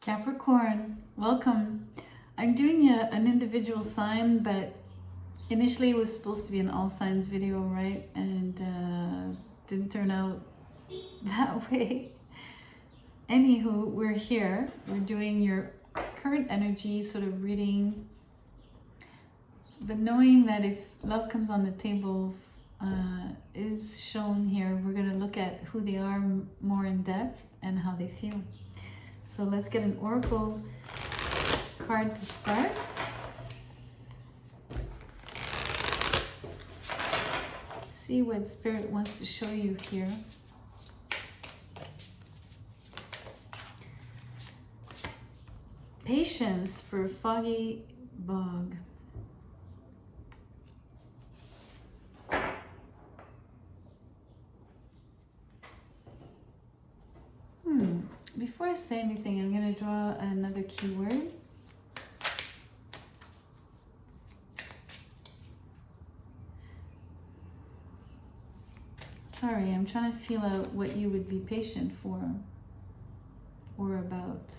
Capricorn, welcome. I'm doing an individual sign, but initially it was supposed to be an all signs video, right? And didn't turn out that way. Anywho, we're here. We're doing your current energy sort of reading, but knowing that if love comes on the table is shown here, we're going to look at who they are more in depth and how they feel. So let's get an oracle card to start. See what Spirit wants to show you here. Patience for foggy bog. Before I say anything, I'm going to draw another keyword. Sorry, I'm trying to feel out what you would be patient for or about.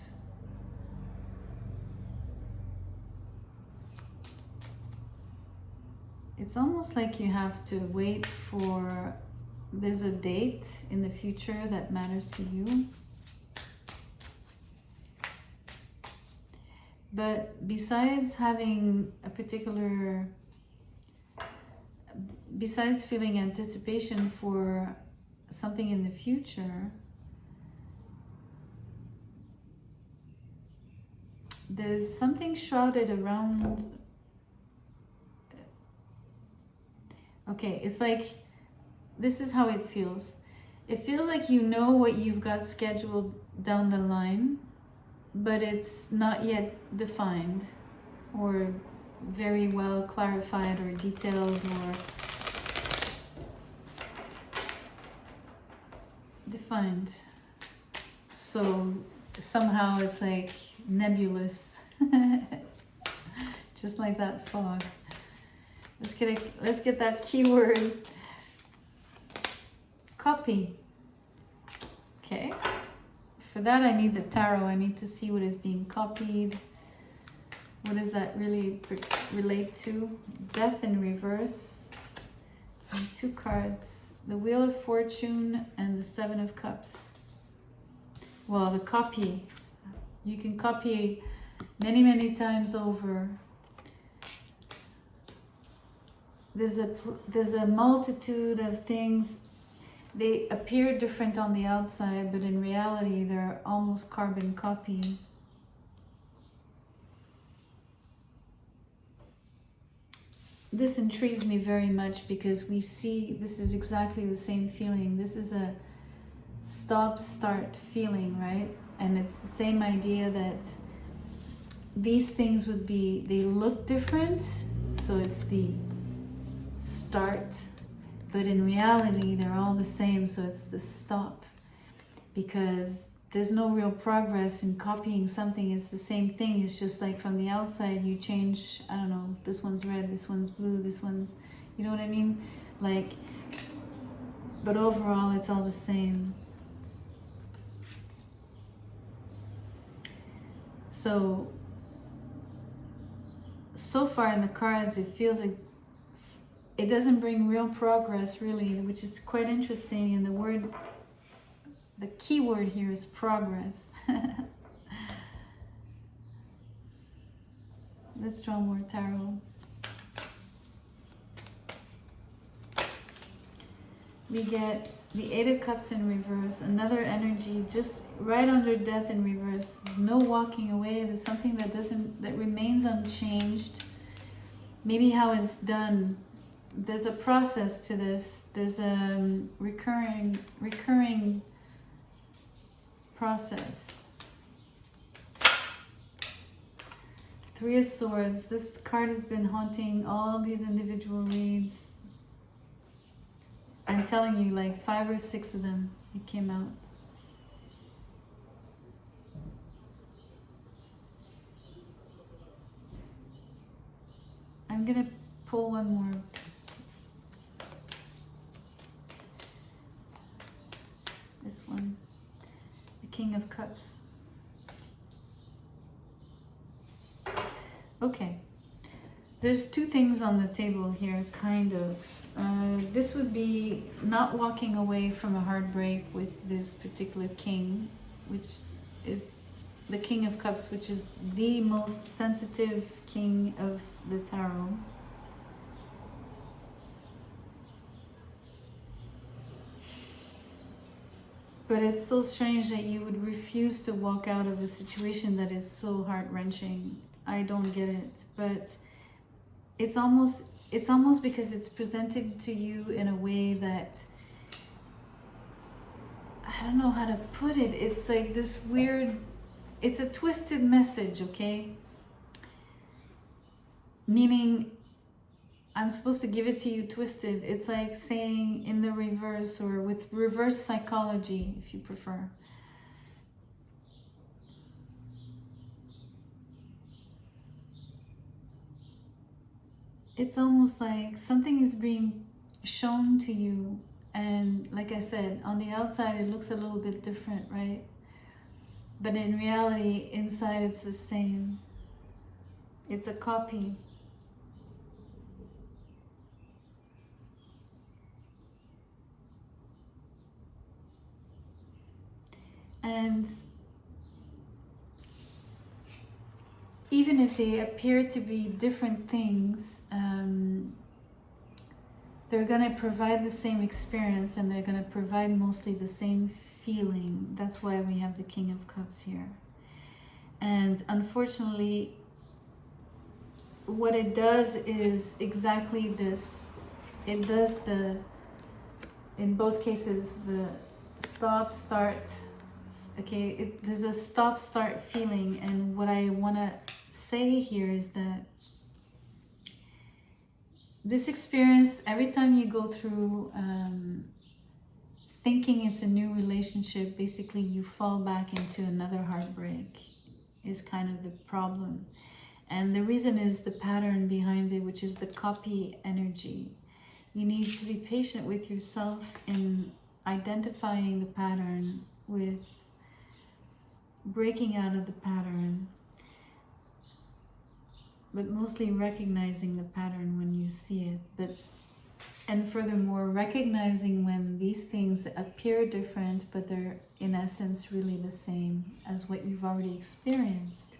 It's almost like you have to wait for, there's a date in the future that matters to you. But besides having a particular, besides feeling anticipation for something in the future, there's something shrouded around. Okay, it's like, this is how it feels. It feels like you know what you've got scheduled down the line, but it's not yet defined or very well clarified or detailed or defined. So somehow it's like nebulous, just like that fog. Let's get that keyword. Copy. Okay. For that, I need the tarot. I need to see what is being copied. What does that really relate to? Death in reverse. And two cards. The Wheel of Fortune and the Seven of Cups. Well, the copy. You can copy many, many times over. There's a multitude of things. They appear different on the outside, but in reality, they're almost carbon copy. This intrigues me very much because we see this is exactly the same feeling. This is a stop-start feeling, right? And it's the same idea that these things would be, they look different, so it's the start. But in reality, they're all the same, so it's the stop. Because there's no real progress in copying something. It's the same thing. It's just like from the outside, you change, I don't know, this one's red, this one's blue, this one's, you know what I mean? Like, but overall, it's all the same. So far in the cards, it feels like it doesn't bring real progress, really, which is quite interesting. And the key word here is progress. Let's draw more tarot. We get the Eight of Cups in reverse, another energy just right under Death in reverse. There's no walking away. There's something that remains unchanged. Maybe how it's done. There's a process to this. There's a recurring process. Three of Swords. This card has been haunting all of these individual reads. I'm telling you, like 5 or 6 of them, it came out. I'm gonna pull one more. This one, the King of Cups. Okay. There's two things on the table here, kind of. This would be not walking away from a heartbreak with this particular king, which is the King of Cups, which is the most sensitive king of the tarot. But it's so strange that you would refuse to walk out of a situation that is so heart-wrenching. I don't get it, but it's almost because it's presented to you in a way that, I don't know how to put it. It's like this weird, it's a twisted message, okay? Meaning, I'm supposed to give it to you twisted. It's like saying in the reverse, or with reverse psychology, if you prefer. It's almost like something is being shown to you, and like I said, on the outside it looks a little bit different, right? But in reality, inside it's the same. It's a copy. And even if they appear to be different things, they're going to provide the same experience, and they're going to provide mostly the same feeling. That's why we have the King of Cups here. And unfortunately, what it does is exactly this. It does in both cases, the stop, start. Okay, there's a stop, start feeling. And what I want to say here is that this experience, every time you go through thinking it's a new relationship, basically you fall back into another heartbreak, is kind of the problem. And the reason is the pattern behind it, which is the copy energy. You need to be patient with yourself in identifying the pattern, with breaking out of the pattern, but mostly recognizing the pattern when you see it. And furthermore, recognizing when these things appear different, but they're in essence really the same as what you've already experienced.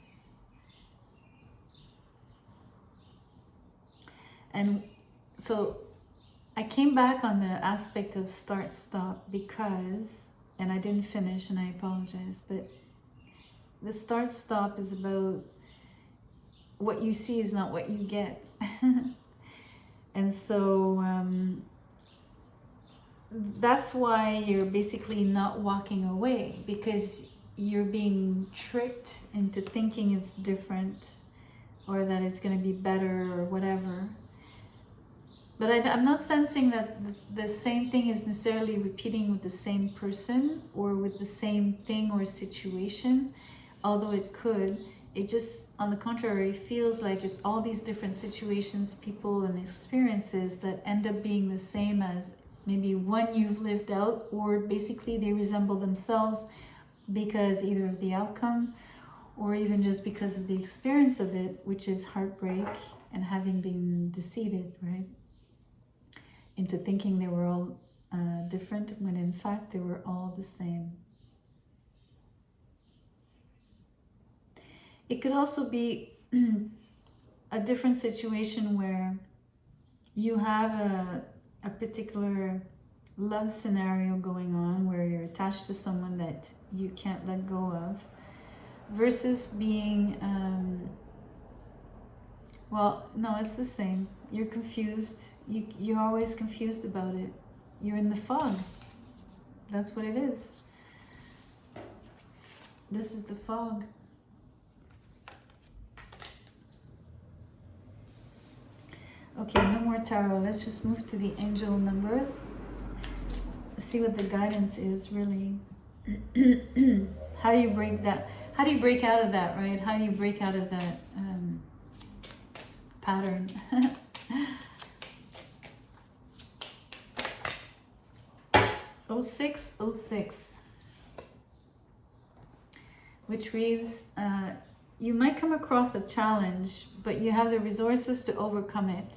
And so I came back on the aspect of start, stop, because, and I didn't finish and I apologize, but the start, stop is about what you see is not what you get. And so that's why you're basically not walking away, because you're being tricked into thinking it's different, or that it's going to be better or whatever. But I'm not sensing that the same thing is necessarily repeating with the same person or with the same thing or situation, although it could. It just, on the contrary, feels like it's all these different situations, people, and experiences that end up being the same as maybe one you've lived out, or basically they resemble themselves because either of the outcome or even just because of the experience of it, which is heartbreak and having been deceived, right? Into thinking they were all different, when in fact they were all the same. It could also be a different situation where you have a particular love scenario going on, where you're attached to someone that you can't let go of, versus being, well, no, it's the same. You're confused. You're always confused about it. You're in the fog. That's what it is. This is the fog. Okay, no more tarot. Let's just move to the angel numbers. See what the guidance is, really. How do you break that? How do you break out of that, right? How do you break out of that pattern? 0606, which reads, you might come across a challenge, but you have the resources to overcome it.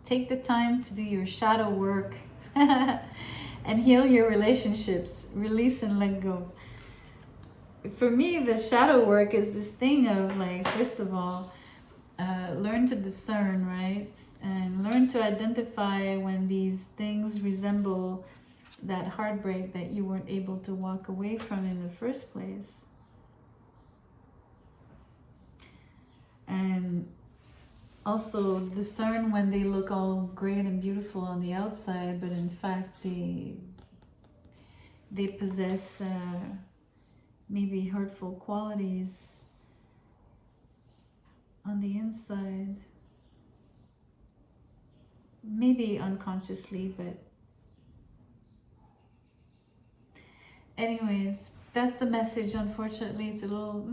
Take the time to do your shadow work and heal your relationships. Release and let go. For me, the shadow work is this thing of like, first of all, learn to discern, right? And learn to identify when these things resemble that heartbreak that you weren't able to walk away from in the first place. And also discern when they look all great and beautiful on the outside, but in fact they possess maybe hurtful qualities on the inside. Maybe unconsciously, but anyways, that's the message. Unfortunately, it's a little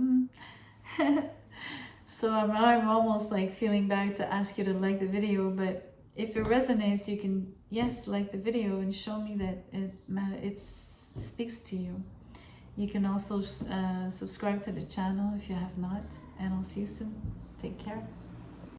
so I'm almost like feeling bad to ask you to like the video, but if it resonates, you can, yes, like the video and show me that it speaks to you. You can also subscribe to the channel if you have not, and I'll see you soon. Take care.